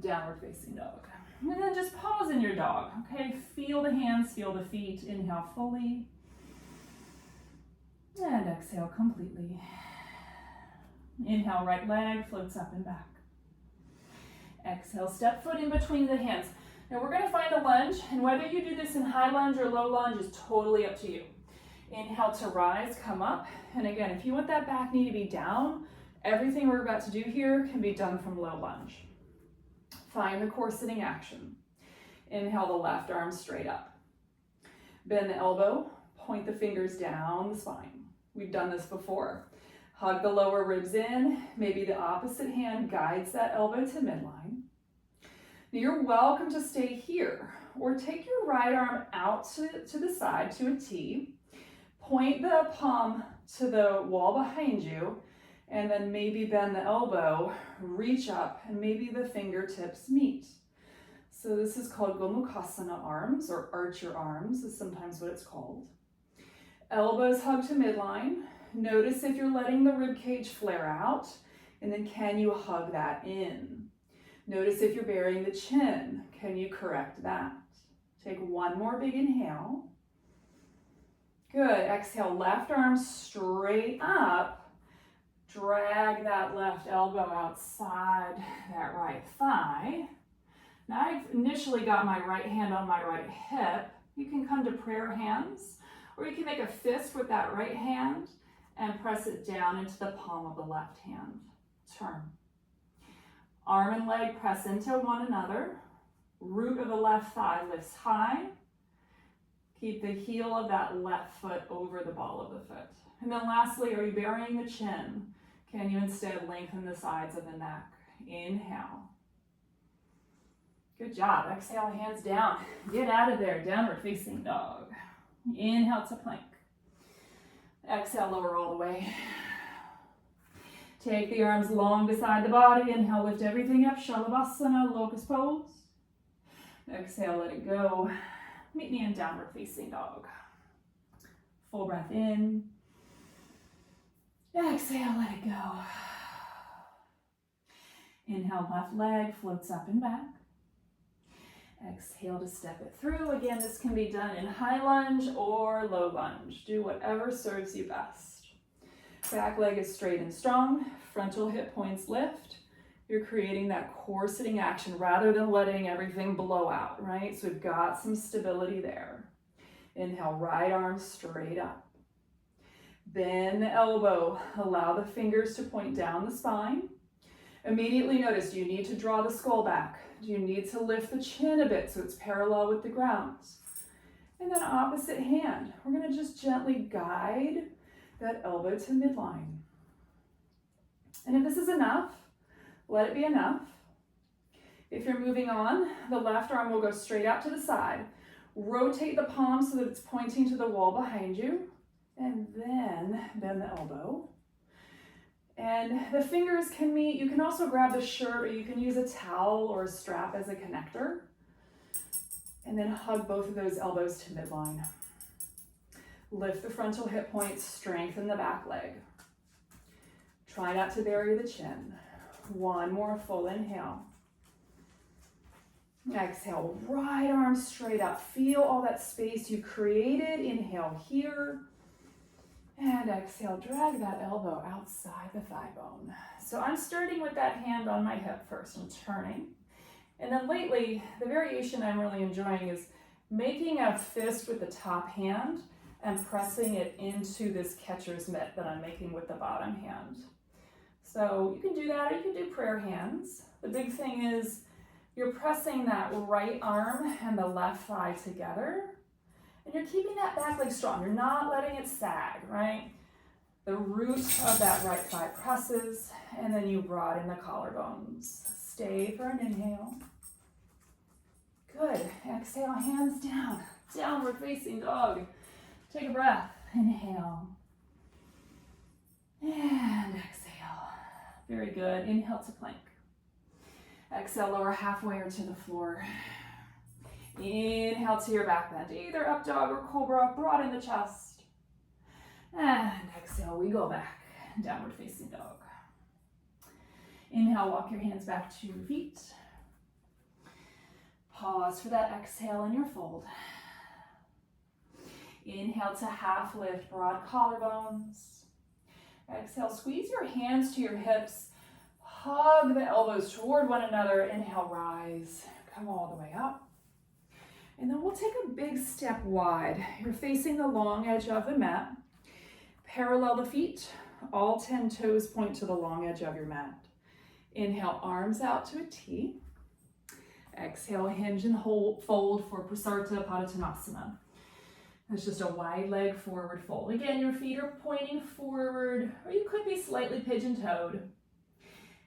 Downward facing dog. And then just pause in your dog, okay? Feel the hands, feel the feet. Inhale fully. And exhale completely. Inhale, right leg floats up and back. Exhale, step foot in between the hands. Now we're gonna find a lunge, and whether you do this in high lunge or low lunge is totally up to you. Inhale to rise, come up. And again, if you want that back knee to be down, everything we're about to do here can be done from low lunge. Find the core sitting action. Inhale the left arm straight up. Bend the elbow, point the fingers down the spine. We've done this before. Hug the lower ribs in. Maybe the opposite hand guides that elbow to midline. Now you're welcome to stay here or take your right arm out to the side to a T. Point the palm to the wall behind you, and then maybe bend the elbow, reach up, and maybe the fingertips meet. So this is called Gomukhasana arms, or archer arms is sometimes what it's called. Elbows hug to midline. Notice if you're letting the rib cage flare out, and then can you hug that in? Notice if you're burying the chin, can you correct that? Take one more big inhale. Good, exhale, left arm straight up. Drag that left elbow outside that right thigh. Now I've initially got my right hand on my right hip. You can come to prayer hands, or you can make a fist with that right hand and press it down into the palm of the left hand. Turn. Arm and leg press into one another. Root of the left thigh lifts high. Keep the heel of that left foot over the ball of the foot. And then lastly, are you burying the chin? Can you instead lengthen the sides of the neck? Inhale. Good job. Exhale, hands down. Get out of there, downward facing dog. Inhale to plank. Exhale, lower all the way. Take the arms long beside the body. Inhale, lift everything up. Shalabhasana, locust pose. Exhale, let it go. Meet me in downward facing dog. Full breath in. Exhale, let it go. Inhale, left leg floats up and back. Exhale to step it through. Again, this can be done in high lunge or low lunge. Do whatever serves you best. Back leg is straight and strong. Frontal hip points lift. You're creating that core sitting action rather than letting everything blow out, right? So we've got some stability there. Inhale, right arm straight up. Bend the elbow. Allow the fingers to point down the spine. Immediately notice, do you need to draw the skull back? Do you need to lift the chin a bit so it's parallel with the ground? And then opposite hand, we're going to just gently guide that elbow to midline. And if this is enough, let it be enough. If you're moving on, the left arm will go straight out to the side. Rotate the palm so that it's pointing to the wall behind you. And then bend the elbow. And the fingers can meet. You can also grab the shirt, or you can use a towel or a strap as a connector. And then hug both of those elbows to midline. Lift the frontal hip points, strengthen the back leg. Try not to bury the chin. One more full inhale. Exhale, right arm straight up. Feel all that space you created. Inhale here. And exhale, drag that elbow outside the thigh bone. So I'm starting with that hand on my hip first. I'm turning. And then lately, the variation I'm really enjoying is making a fist with the top hand and pressing it into this catcher's mitt that I'm making with the bottom hand. So you can do that, or you can do prayer hands. The big thing is you're pressing that right arm and the left thigh together. And you're keeping that back leg strong. You're not letting it sag, right? The root of that right thigh presses, and then you broaden the collarbones. Stay for an inhale. Good. Exhale, hands down. Downward facing dog. Take a breath. Inhale. And exhale. Very good. Inhale to plank. Exhale, lower halfway or to the floor. Inhale to your back bend, either up dog or cobra, broaden the chest. And exhale, we go back, downward facing dog. Inhale, walk your hands back to your feet. Pause for that exhale in your fold. Inhale to half lift, broad collarbones. Exhale, squeeze your hands to your hips. Hug the elbows toward one another. Inhale, rise, come all the way up. And then we'll take a big step wide. You're facing the long edge of the mat. Parallel the feet. All 10 toes point to the long edge of your mat. Inhale, arms out to a T. Exhale, hinge and hold, fold for Prasarta Padottanasana. That's just a wide leg forward fold. Again, your feet are pointing forward, or you could be slightly pigeon-toed.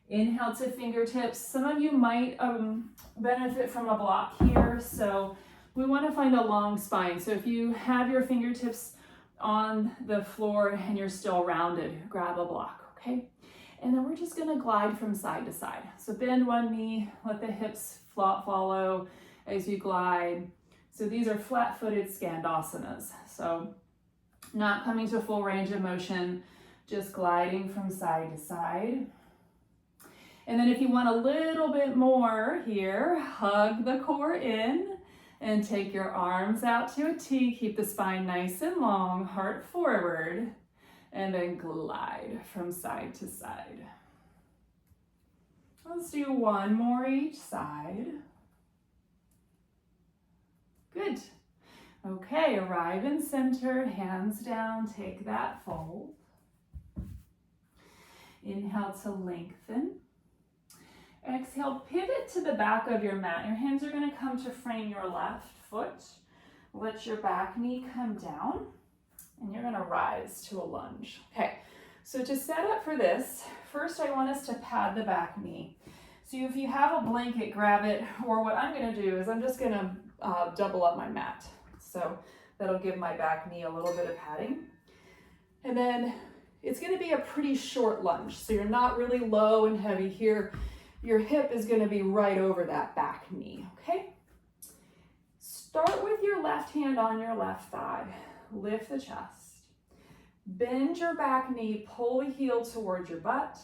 Inhale to fingertips. Some of you might benefit from a block here, so we want to find a long spine. So if you have your fingertips on the floor and you're still rounded, grab a block, okay? And then we're just going to glide from side to side. So bend one knee, let the hips follow as you glide. So these are flat-footed Skandasanas. So not coming to full range of motion, just gliding from side to side. And then if you want a little bit more here, hug the core in and take your arms out to a T. Keep the spine nice and long, heart forward, and then glide from side to side. Let's do one more each side. Good. Okay, arrive in center, hands down, take that fold. Inhale to lengthen. Exhale, pivot to the back of your mat. Your hands are going to come to frame your left foot. Let your back knee come down, and you're going to rise to a lunge. Okay, so to set up for this, first I want us to pad the back knee. So if you have a blanket, grab it, or what I'm going to do is I'm just going to double up my mat. So that'll give my back knee a little bit of padding. And then it's going to be a pretty short lunge, so you're not really low and heavy here. Your hip is going to be right over that back knee, okay? Start with your left hand on your left thigh. Lift the chest. Bend your back knee, pull the heel towards your butt,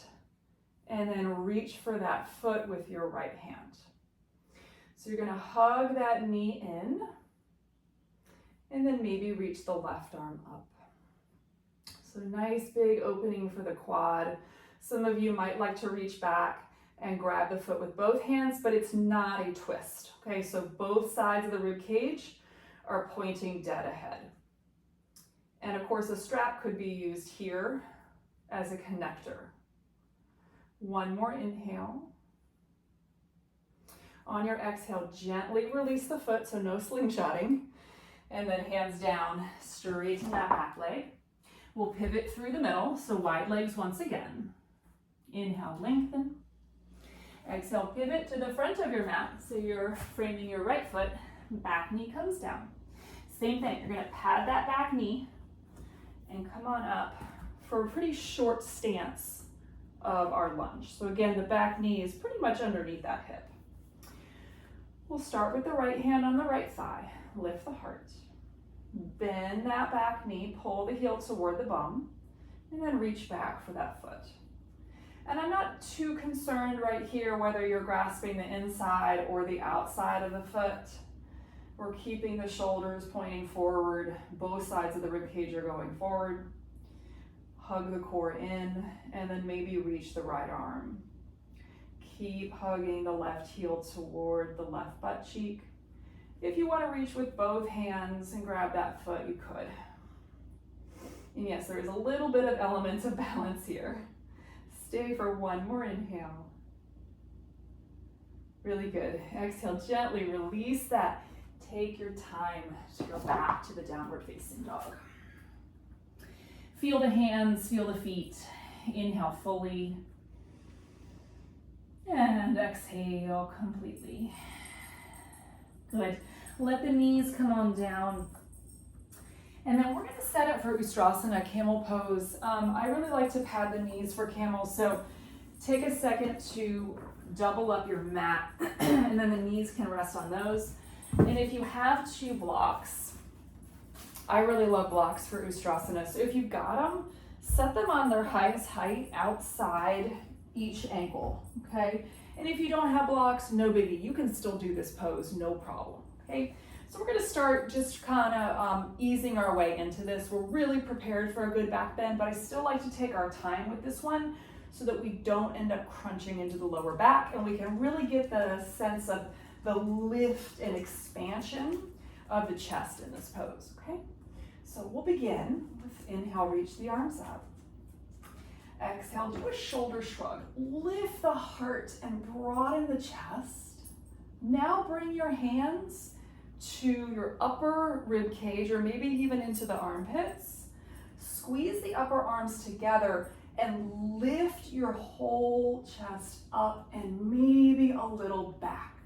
and then reach for that foot with your right hand. So you're gonna hug that knee in, and then maybe reach the left arm up. So nice big opening for the quad. Some of you might like to reach back and grab the foot with both hands, but it's not a twist, okay? So both sides of the rib cage are pointing dead ahead. And of course, a strap could be used here as a connector. One more inhale. On your exhale, gently release the foot, so no slingshotting. And then hands down, straighten that back leg. We'll pivot through the middle, so wide legs once again. Inhale, lengthen. Exhale, pivot to the front of your mat, so you're framing your right foot, back knee comes down. Same thing, you're gonna pad that back knee and come on up for a pretty short stance of our lunge. So again, the back knee is pretty much underneath that hip. We'll start with the right hand on the right thigh, lift the heart. Bend that back knee, pull the heel toward the bum, and then reach back for that foot. And I'm not too concerned right here whether you're grasping the inside or the outside of the foot. We're keeping the shoulders pointing forward. Both sides of the rib cage are going forward. Hug the core in, and then maybe reach the right arm. Keep hugging the left heel toward the left butt cheek. If you want to reach with both hands and grab that foot, you could. And yes, there is a little bit of elements of balance here. Stay for one more inhale. Really good. Exhale, gently release that. Take your time to go back to the downward facing dog. Feel the hands, feel the feet. Inhale fully. And exhale completely. Good. Let the knees come on down. And then we're going to set up for ustrasana, camel pose. I really like to pad the knees for camel, so take a second to double up your mat, and then the knees can rest on those. And if you have two blocks, I really love blocks for ustrasana, so if you've got them, set them on their highest height outside each ankle, okay? And if you don't have blocks, no biggie. You can still do this pose, no problem, okay? So we're gonna start just kind of easing our way into this. We're really prepared for a good back bend, but I still like to take our time with this one so that we don't end up crunching into the lower back, and we can really get the sense of the lift and expansion of the chest in this pose, okay? So we'll begin with inhale, reach the arms up. Exhale, do a shoulder shrug. Lift the heart and broaden the chest. Now bring your hands to your upper rib cage, or maybe even into the armpits. Squeeze the upper arms together and lift your whole chest up and maybe a little back.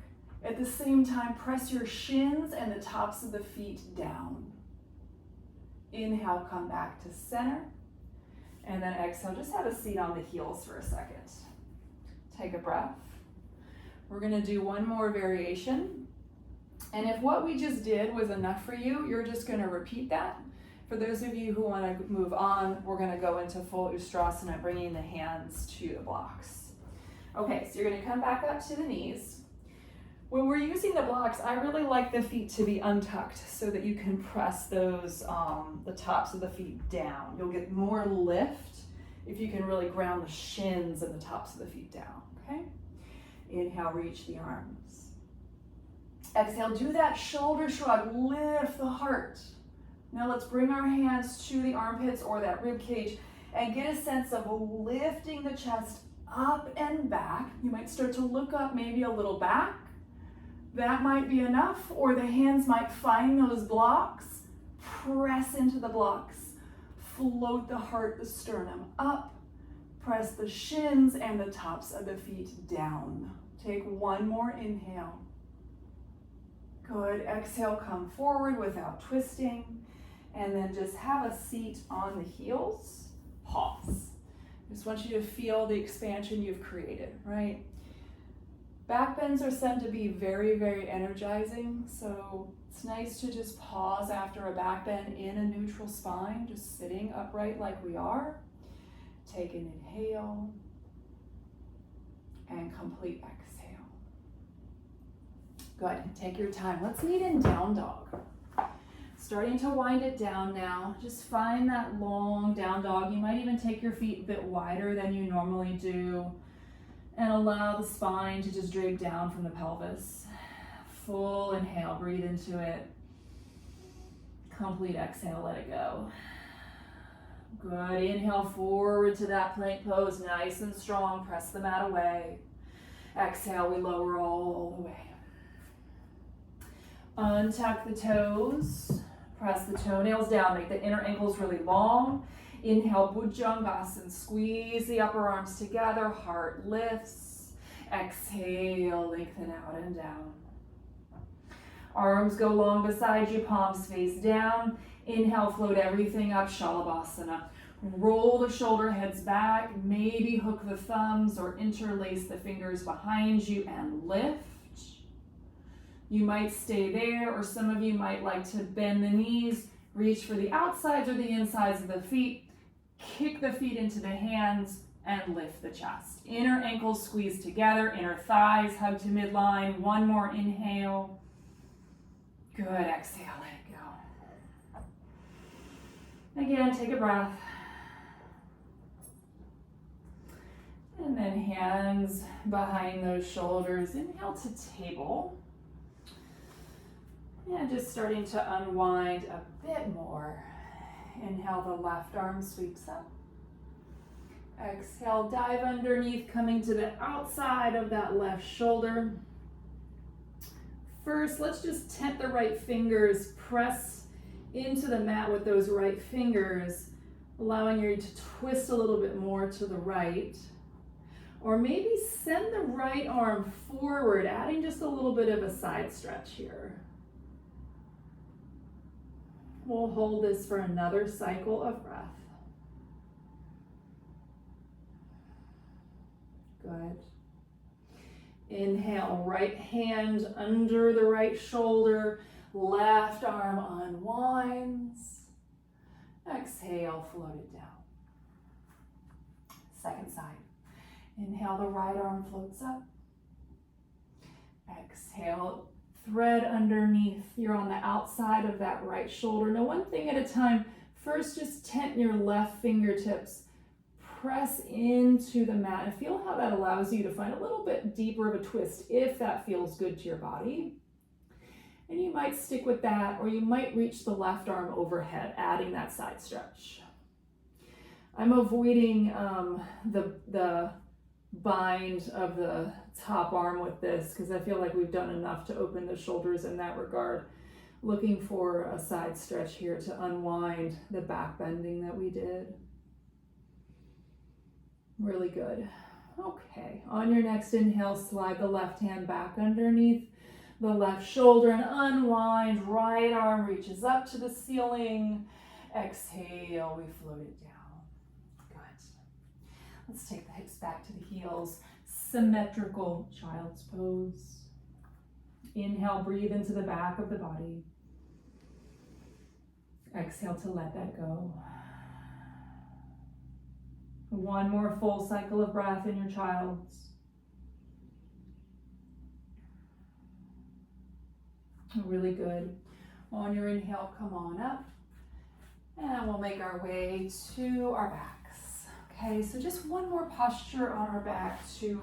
At the same time, press your shins and the tops of the feet down. Inhale, come back to center. And then exhale, just have a seat on the heels for a second. Take a breath. We're gonna do one more variation. And if what we just did was enough for you, you're just gonna repeat that. For those of you who wanna move on, we're gonna go into full ustrasana, bringing the hands to the blocks. Okay, so you're gonna come back up to the knees. When we're using the blocks, I really like the feet to be untucked so that you can press those, the tops of the feet down. You'll get more lift if you can really ground the shins and the tops of the feet down, okay? Inhale, reach the arms. Exhale, do that shoulder shrug, lift the heart. Now let's bring our hands to the armpits or that rib cage and get a sense of lifting the chest up and back. You might start to look up, maybe a little back. That might be enough, or the hands might find those blocks, press into the blocks, float the heart, the sternum up, press the shins and the tops of the feet down. Take one more inhale. Good, exhale, come forward without twisting, and then just have a seat on the heels, pause. Just want you to feel the expansion you've created, right? Back bends are said to be very, very energizing, so it's nice to just pause after a back bend in a neutral spine, just sitting upright like we are. Take an inhale. and complete exhale. Good, take your time. Let's meet in down dog. Starting to wind it down now. Just find that long down dog. You might even take your feet a bit wider than you normally do and allow the spine to just drape down from the pelvis. Full inhale, breathe into it. Complete exhale, let it go. Good, inhale forward to that plank pose, nice and strong. Press the mat away. Exhale, we lower all the way. Untuck the toes. Press the toenails down, make the inner ankles really long. Inhale, Bhujangasana, squeeze the upper arms together, heart lifts. Exhale, lengthen out and down. Arms go long beside you, palms face down. Inhale, float everything up, Shalabhasana. Roll the shoulder heads back, maybe hook the thumbs or interlace the fingers behind you and lift. You might stay there, or some of you might like to bend the knees, reach for the outsides or the insides of the feet, kick the feet into the hands, and lift the chest. Inner ankles squeeze together, inner thighs hug to midline. One more inhale. Good, exhale, let it go. Again, take a breath. And then hands behind those shoulders. Inhale to table. And just starting to unwind a bit more. Inhale, the left arm sweeps up. Exhale, dive underneath, coming to the outside of that left shoulder. First, let's just tent the right fingers, press into the mat with those right fingers, allowing you to twist a little bit more to the right. Or maybe send the right arm forward, adding just a little bit of a side stretch here. We'll hold this for another cycle of breath. Good. Inhale, right hand under the right shoulder, left arm unwinds. Exhale, float it down. Second side. Inhale, the right arm floats up. Exhale, thread underneath. You're on the outside of that right shoulder. Now, one thing at a time. First, just tent your left fingertips. Press into the mat and feel how that allows you to find a little bit deeper of a twist if that feels good to your body. And you might stick with that, or you might reach the left arm overhead, adding that side stretch. I'm avoiding the bind of the top arm with this because I feel like we've done enough to open the shoulders in that regard. Looking for a side stretch here to unwind the back bending that we did. Really good. Okay, on your next inhale, slide the left hand back underneath the left shoulder and unwind. Right arm reaches up to the ceiling. Exhale, we float it down. Good. Let's take the hips back to the heels. Symmetrical child's pose. Inhale, breathe into the back of the body. Exhale to let that go. One more full cycle of breath in your child's. Really good. On your inhale, come on up. And we'll make our way to our backs. Okay, so just one more posture on our back to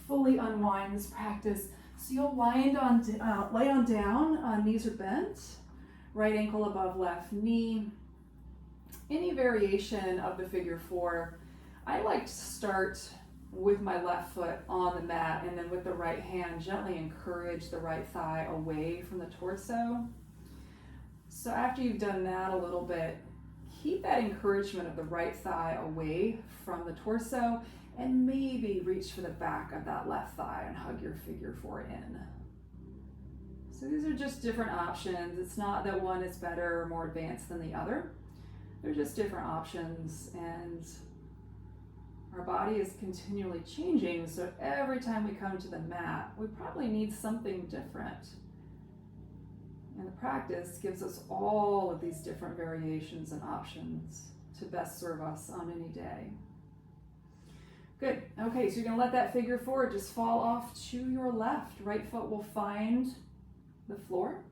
fully unwind this practice. So you'll lay on down, knees are bent, right ankle above left knee. Any variation of the figure four. I like to start with my left foot on the mat and then with the right hand gently encourage the right thigh away from the torso. So after you've done that a little bit, keep that encouragement of the right thigh away from the torso and maybe reach for the back of that left thigh and hug your figure four in. So these are just different options. It's not that one is better or more advanced than the other. They're just different options, and our body is continually changing, so every time we come to the mat, we probably need something different. And the practice gives us all of these different variations and options to best serve us on any day. Good. Okay, so you're going to let that figure four just fall off to your left. Right foot will find the floor.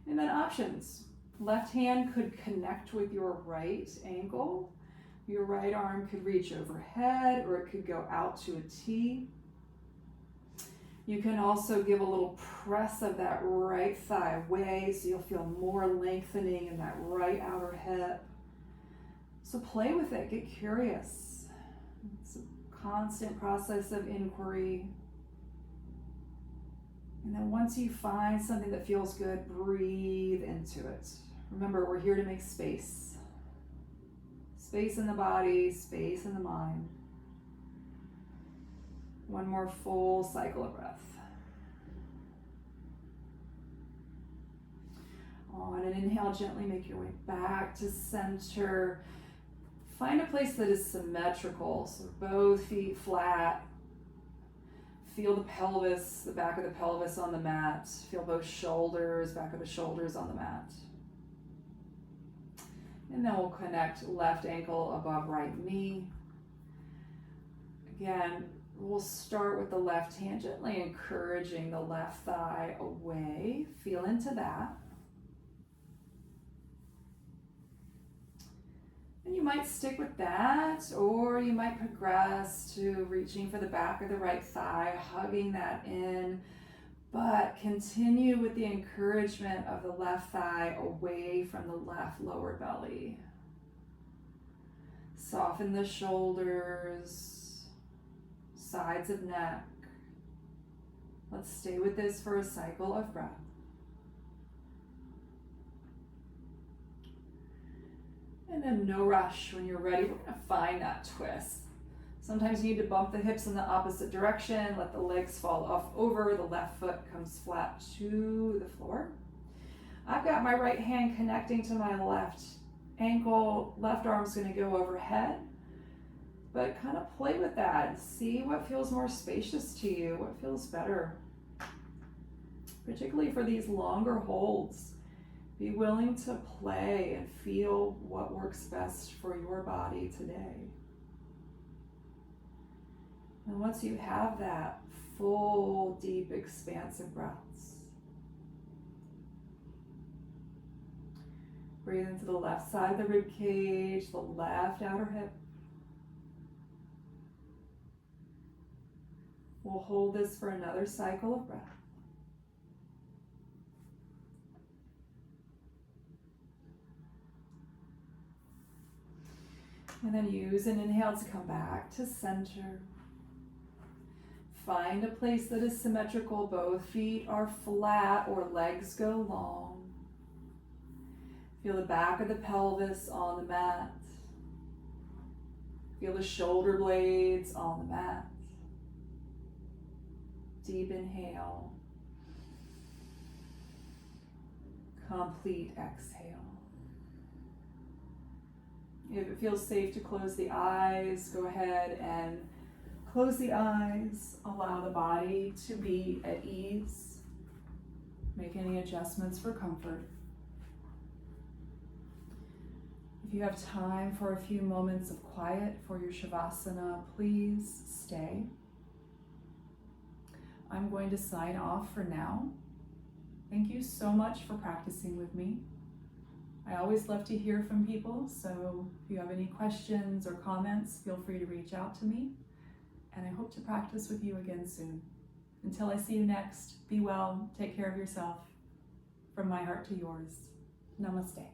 And then options. Left hand could connect with your right ankle. Your right arm could reach overhead, or it could go out to a T. You can also give a little press of that right thigh away, so you'll feel more lengthening in that right outer hip. So play with it, get curious. It's a constant process of inquiry. And then once you find something that feels good, breathe into it. Remember, we're here to make space. Space in the body, space in the mind. One more full cycle of breath. On an inhale, gently make your way back to center. Find a place that is symmetrical, so both feet flat. Feel the pelvis, the back of the pelvis on the mat. Feel both shoulders, back of the shoulders on the mat. And then we'll connect left ankle above right knee. Again, we'll start with the left hand, gently encouraging the left thigh away. Feel into that. And you might stick with that, or you might progress to reaching for the back of the right thigh, hugging that in, but continue with the encouragement of the left thigh away from the left lower belly. Soften the shoulders, sides of neck. Let's stay with this for a cycle of breath. And then no rush. When you're ready, we're going to find that twist. Sometimes you need to bump the hips in the opposite direction, let the legs fall off over, the left foot comes flat to the floor. I've got my right hand connecting to my left ankle, left arm's going to go overhead, but kind of play with that. See what feels more spacious to you, what feels better. Particularly for these longer holds, be willing to play and feel what works best for your body today. And once you have that full, deep, expansive breaths, breathe into the left side of the rib cage, the left outer hip. We'll hold this for another cycle of breath. And then use an inhale to come back to center. Find a place that is symmetrical. Both feet are flat or legs go long. Feel the back of the pelvis on the mat. Feel the shoulder blades on the mat. Deep inhale. Complete exhale. If it feels safe to close the eyes, go ahead and close the eyes. Allow the body to be at ease. Make any adjustments for comfort. If you have time for a few moments of quiet for your Shavasana, please stay. I'm going to sign off for now. Thank you so much for practicing with me. I always love to hear from people, so if you have any questions or comments, feel free to reach out to me. And I hope to practice with you again soon. Until I see you next, be well, take care of yourself. From my heart to yours, namaste.